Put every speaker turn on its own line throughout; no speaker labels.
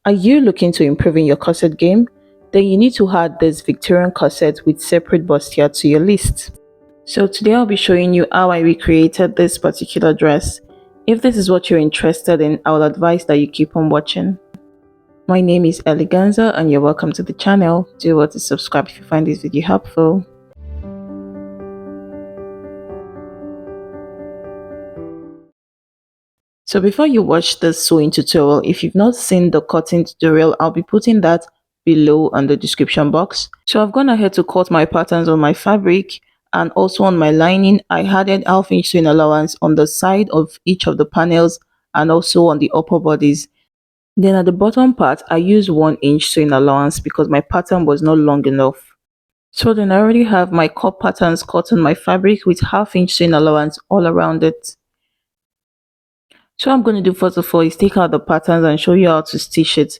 Are you looking to improve in your corset game? Then you need to add this Victorian corset with separate bustier to your list. So today I'll be showing you how I recreated this particular dress. If this is what you're interested in, I would advise that you keep on watching. My name is Eleganza and you're welcome to the channel. Do well to subscribe if you find this video helpful. So before you watch this sewing tutorial, if you've not seen the cutting tutorial, I'll be putting that below on the description box. So I've gone ahead to cut my patterns on my fabric and also on my lining. I added half-inch sewing allowance on the side of each of the panels and also on the upper bodies. Then at the bottom part, I used 1-inch sewing allowance because my pattern was not long enough. So then I already have my cup patterns cut on my fabric with half-inch sewing allowance all around it. So what I'm going to do first of all is take out the patterns and show you how to stitch it.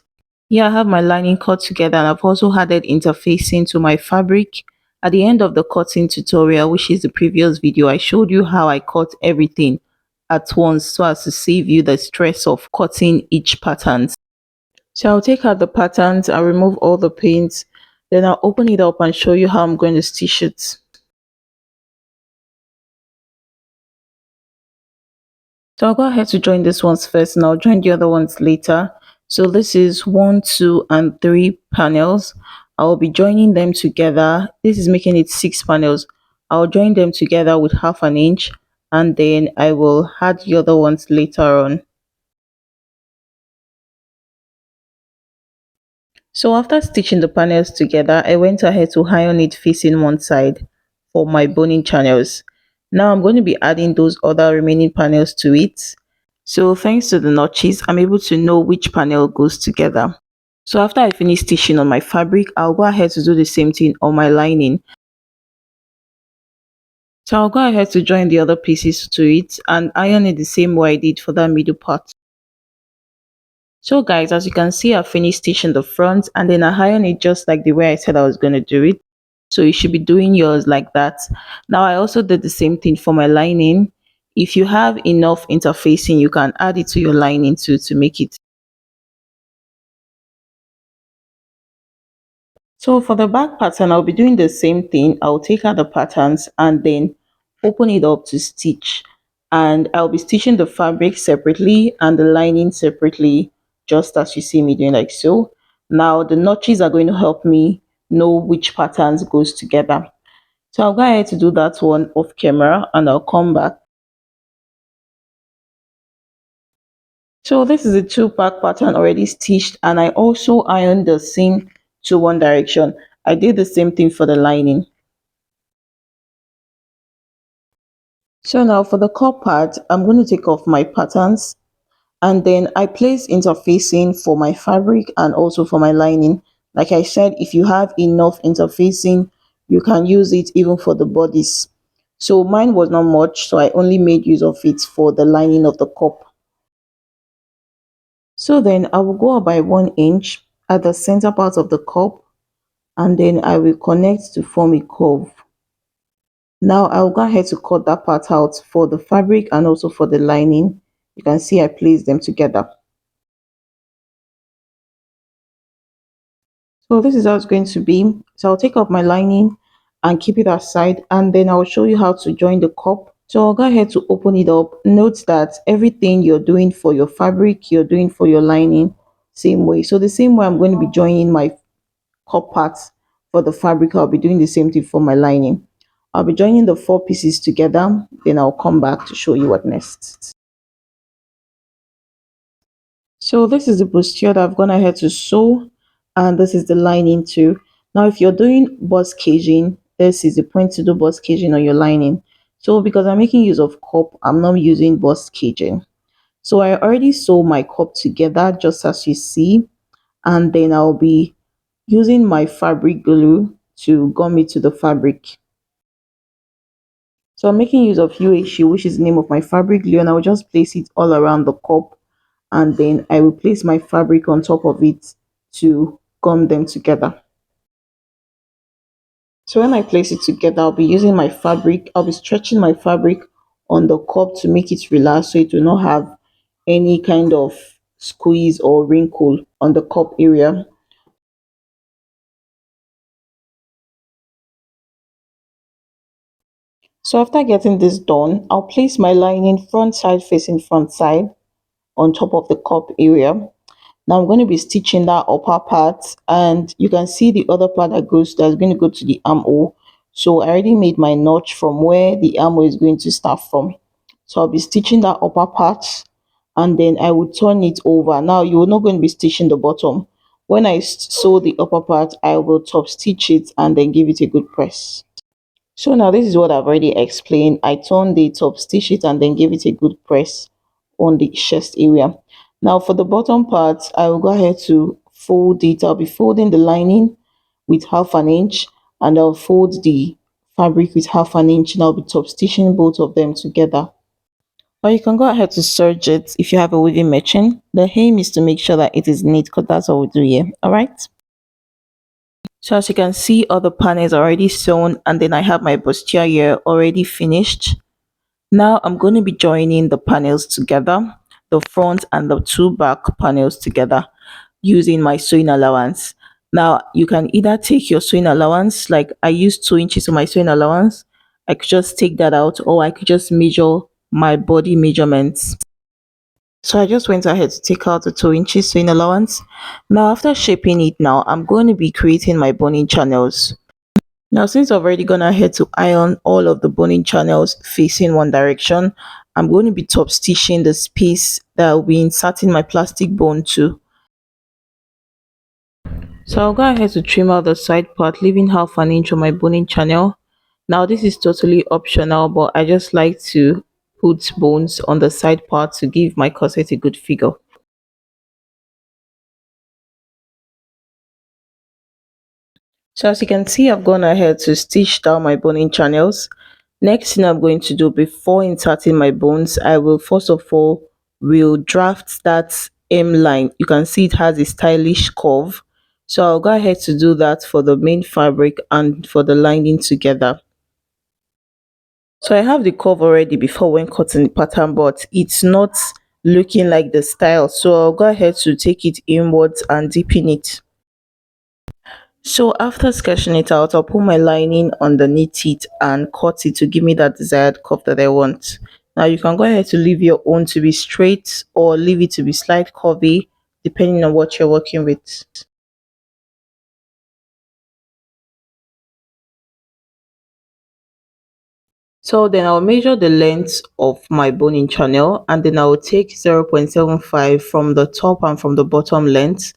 Here I have my lining cut together and I've also added interfacing to my fabric. At the end of the cutting tutorial, which is the previous video, I showed you how I cut everything at once so as to save you the stress of cutting each pattern. So I'll take out the patterns and remove all the paints. Then I'll open it up and show you how I'm going to stitch it. So I'll go ahead to join this ones first and I'll join the other ones later. So this is 1, 2, and 3 panels. I'll be joining them together. This is making it 6 panels. I'll join them together with half an inch and then I will add the other ones later on. So after stitching the panels together, I went ahead to iron it facing one side for my boning channels. Now I'm going to be adding those other remaining panels to it. So thanks to the notches, I'm able to know which panel goes together. So after I finish stitching on my fabric, I'll go ahead to do the same thing on my lining. So I'll go ahead to join the other pieces to it and iron it the same way I did for that middle part. So guys, as you can see, I finished stitching the front and then I iron it just like the way I said I was going to do it. So you should be doing yours like that. Now I also did the same thing for my lining. If you have enough interfacing, you can add it to your lining too to make it. So for the back pattern, I'll be doing the same thing. I'll take out the patterns and then open it up to stitch. And I'll be stitching the fabric separately and the lining separately, just as you see me doing like so. Now the notches are going to help me know which patterns goes together. So I'll go ahead to do that one off camera and I'll come back. So this is a 2-pack pattern already stitched and I also ironed the seam to one direction. I did the same thing for the lining. So now for the cup part, I'm going to take off my patterns and then I place interfacing for my fabric and also for my lining. Like I said, if you have enough interfacing, you can use it even for the bodies. So mine was not much, so I only made use of it for the lining of the cup. So then I will go up by 1 inch at the center part of the cup and then I will connect to form a curve. Now I'll go ahead to cut that part out for the fabric and also for the lining. You can see I placed them together. So this is how it's going to be. So I'll take off my lining and keep it aside and then I'll show you how to join the cup. So I'll go ahead to open it up. Note that everything you're doing for your fabric, you're doing for your lining, same way. So the same way I'm going to be joining my cup parts for the fabric, I'll be doing the same thing for my lining. I'll be joining the 4 pieces together, then I'll come back to show you what next. So this is the bustier that I've gone ahead to sew and this is the lining too. Now if you're doing bust caging, this is the point to do bust caging on your lining. So because I'm making use of cup, I'm not using bust caging. So I already sew my cup together just as you see, and then I'll be using my fabric glue to gum it to the fabric. So I'm making use of UHU, which is the name of my fabric glue, and I will just place it all around the cup and then I will place my fabric on top of it to gum them together. So when I place it together, I'll be using my fabric, I'll be stretching my fabric on the cup to make it relax so it will not have any kind of squeeze or wrinkle on the cup area. So after getting this done, I'll place my lining front side facing front side on top of the cup area. Now I'm going to be stitching that upper part, and you can see the other part that's going to go to the armhole. So I already made my notch from where the armhole is going to start from. So I'll be stitching that upper part, and then I will turn it over. Now you're not going to be stitching the bottom. When I sew the upper part, I will top stitch it and then give it a good press. So now this is what I've already explained. I turned the top, stitch it, and then give it a good press on the chest area. Now for the bottom part, I will go ahead to fold it. I'll be folding the lining with 1/2 inch, and I'll fold the fabric with 1/2 inch, and I'll be top stitching both of them together. Or you can go ahead to serge it if you have a weaving machine. The aim is to make sure that it is neat, because that's what we do here. All right. So as you can see, all the panels are already sewn, and then I have my bustier here already finished. Now I'm going to be joining the panels together, the front and the two back panels together, using my sewing allowance. Now you can either take your sewing allowance, like I used 2 inches of my sewing allowance. I could just take that out, or I could just measure my body measurements. So I just went ahead to take out the 2 inches sewing allowance. Now after shaping it, now I'm going to be creating my boning channels. Now since I've already gone ahead to iron all of the boning channels facing one direction, I'm going to be top stitching the space that will be inserting my plastic bone to. So I'll go ahead to trim out the side part, leaving 1/2 inch on my boning channel. Now this is totally optional, but I just like to put bones on the side part to give my corset a good figure. So as you can see, I've gone ahead to stitch down my boning channels. Next thing I'm going to do before inserting my bones, I will first of all will draft that hem line. You can see it has a stylish curve. So I'll go ahead to do that for the main fabric and for the lining together. So I have the curve already before when cutting the pattern, but it's not looking like the style. So I'll go ahead to take it inwards and deepen it. So after sketching it out, I'll put my lining underneath it and cut it to give me that desired curve that I want. Now you can go ahead to leave your own to be straight or leave it to be slight curvy depending on what you're working with. So then I'll measure the length of my boning channel, and then I'll take 0.75 from the top and from the bottom length.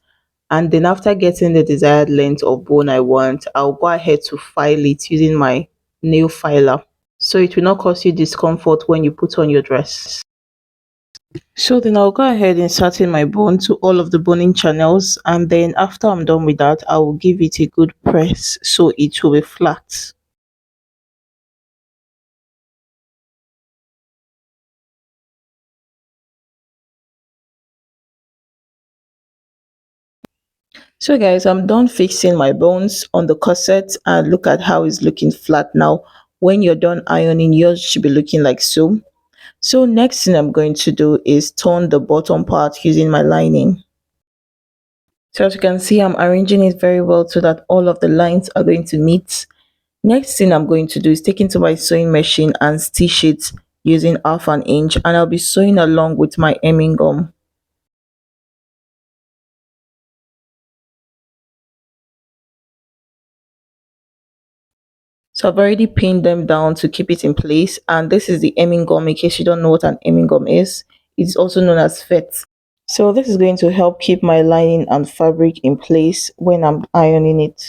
And then after getting the desired length of bone I want, I'll go ahead to file it using my nail filer, so it will not cause you discomfort when you put on your dress. So then I'll go ahead inserting my bone to all of the boning channels, and then after I'm done with that, I will give it a good press so it will be flat. So guys, I'm done fixing my bones on the corset, and look at how it's looking flat now. When you're done ironing, yours should be looking like so. So next thing I'm going to do is turn the bottom part using my lining. So as you can see, I'm arranging it very well so that all of the lines are going to meet. Next thing I'm going to do is take into my sewing machine and stitch it using 1/2 inch, and I'll be sewing along with my hemming gum. So I've already pinned them down to keep it in place, and this is the hemming gum. In case you don't know what an hemming gum is, it's also known as fet. So this is going to help keep my lining and fabric in place when I'm ironing it.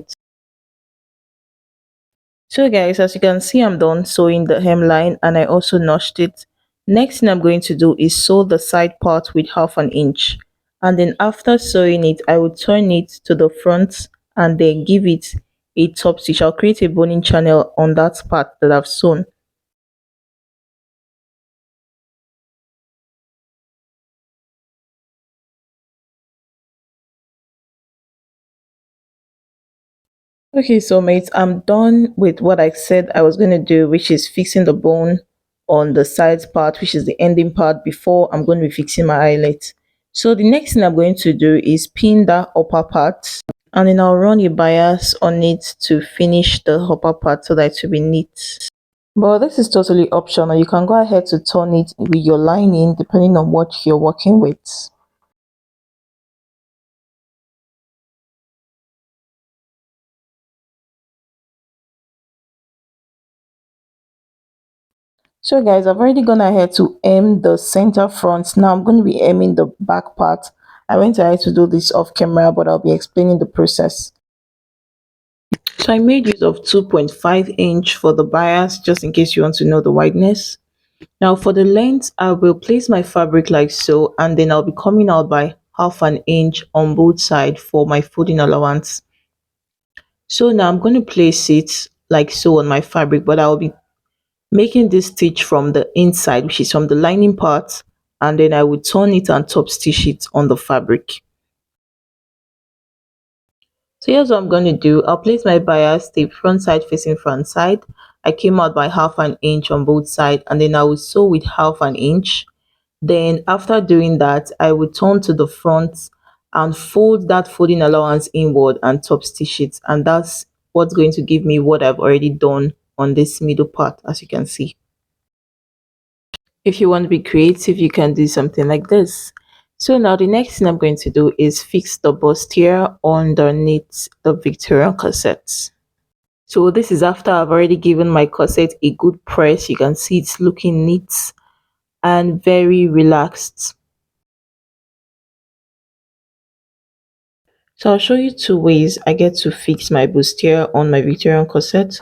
So guys, as you can see, I'm done sewing the hemline, and I also notched it. Next thing I'm going to do is sew the side part with 1/2 inch, and then after sewing it, I will turn it to the front and then give it a top stitch. I'll create a boning channel on that part that I've sewn. Okay, so mates, I'm done with what I said I was going to do, which is fixing the bone on the sides part, which is the ending part, before I'm going to be fixing my eyelet. So the next thing I'm going to do is pin that upper part, and then I'll run a bias on it to finish the upper part so that it will be neat. But this is totally optional. You can go ahead to turn it with your lining depending on what you're working with. So guys, I've already gone ahead to hem the center front. Now I'm going to be hemming the back part. I went ahead to do this off camera, but I'll be explaining the process. So I made use of 2.5 inch for the bias, just in case you want to know the wideness. Now for the length, I will place my fabric like so, and then I'll be coming out by half an inch on both sides for my folding allowance. So now I'm going to place it like so on my fabric, but I'll be making this stitch from the inside, which is from the lining part, and then I will turn it and top stitch it on the fabric. So here's what I'm going to do. I'll place my bias tape front side facing front side. I came out by half an inch on both sides, and then I will sew with half an inch. Then after doing that, I will turn to the front and fold that folding allowance inward and top stitch it, and that's what's going to give me what I've already done on this middle part, as you can see. If you want to be creative, you can do something like this. So now the next thing I'm going to do is fix the bustier underneath the Victorian corset. So this is after I've already given my corset a good press. You can see it's looking neat and very relaxed. So I'll show you two ways I get to fix my bustier on my Victorian corset.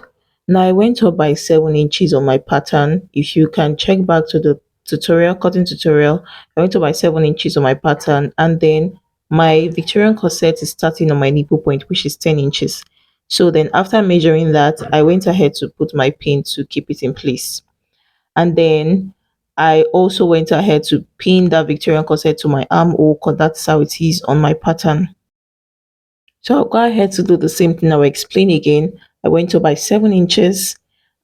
Now I went up by 7 inches on my pattern. If you can check back to the tutorial, cutting tutorial, I went up by 7 inches on my pattern, and then my Victorian corset is starting on my nipple point, which is 10 inches. So then after measuring that, I went ahead to put my pin to keep it in place. And then I also went ahead to pin that Victorian corset to my armhole, because that's how it is on my pattern. So I'll go ahead to do the same thing. I'll explain again. I went up by 7 inches,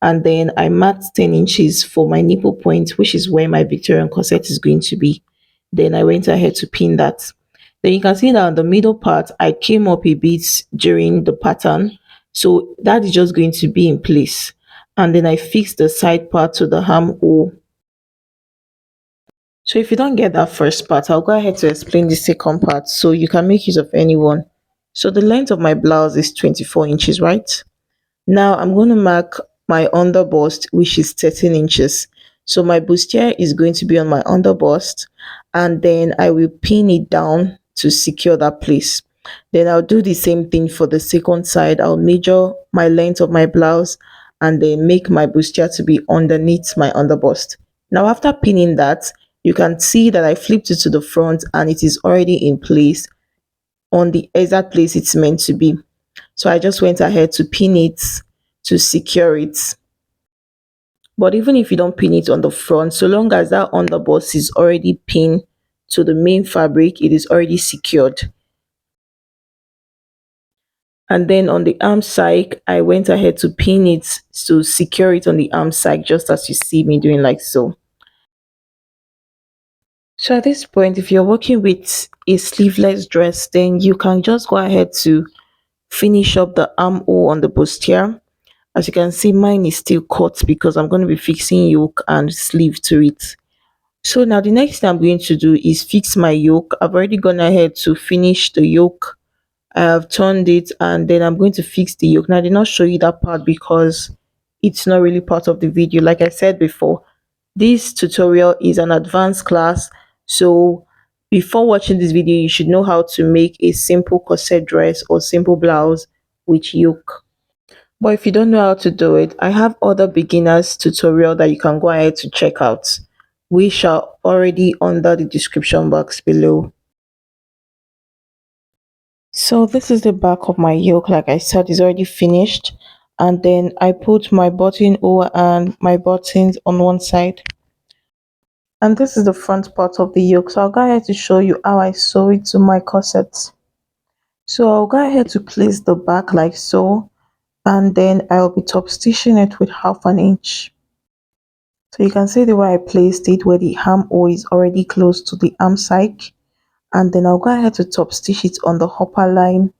and then I marked 10 inches for my nipple point, which is where my Victorian corset is going to be. Then I went ahead to pin that. Then you can see that on the middle part, I came up a bit during the pattern. So that is just going to be in place. And then I fixed the side part to the armhole. So if you don't get that first part, I'll go ahead to explain the second part so you can make use of any one. So the length of my blouse is 24 inches, right? Now I'm going to mark my underbust, which is 13 inches. So my bustier is going to be on my underbust, and then I will pin it down to secure that place. Then I'll do the same thing for the second side. I'll measure my length of my blouse and then make my bustier to be underneath my underbust. Now after pinning that, you can see that I flipped it to the front and it is already in place on the exact place it's meant to be. So I just went ahead to pin it to secure it. But even if you don't pin it on the front, so long as that underbust is already pinned to the main fabric, it is already secured. And then on the arm side, I went ahead to pin it to secure it on the arm side, just as you see me doing like so. So at this point, if you're working with a sleeveless dress, then you can just go ahead to finish up the armhole on the bustier. As you can see, mine is still cut because I'm going to be fixing yoke and sleeve to it. So now the next thing I'm going to do is fix my yoke. I've already gone ahead to finish the yoke. I have turned it, and then I'm going to fix the yoke. Now I did not show you that part because it's not really part of the video. Like I said before, this tutorial is an advanced class. So before watching this video, you should know how to make a simple corset dress or simple blouse with yoke. But if you don't know how to do it, I have other beginners tutorial that you can go ahead to check out, which are already under the description box below. So this is the back of my yoke. Like I said, it's already finished, and then I put my buttonhole and my buttons on one side, and this is the front part of the yoke. So I'll go ahead to show you how I sew it to my corset. So I'll go ahead to place the back like so, and then I'll be top stitching it with half an inch. So you can see the way I placed it, where the armhole is already close to the arm side, and then I'll go ahead to top stitch it on the upper line.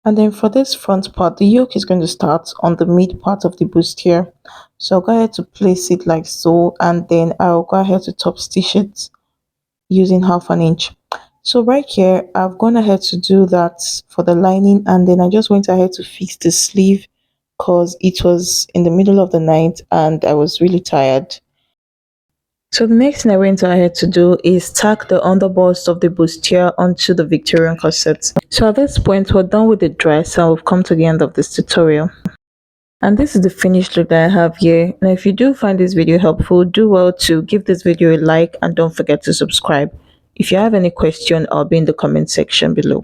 And then for this front part, the yoke is going to start on the mid part of the bustier. So I'll go ahead to place it like so, and then I'll go ahead to top stitch it using 1/2 inch. So right here, I've gone ahead to do that for the lining, and then I just went ahead to fix the sleeve because it was in the middle of the night and I was really tired. So the next thing I went ahead to do is tack the underbust of the bustier onto the Victorian corset. So at this point, we're done with the dress and we've come to the end of this tutorial. And this is the finished look that I have here. Now if you do find this video helpful, do well to give this video a like and don't forget to subscribe. If you have any question, I'll be in the comment section below.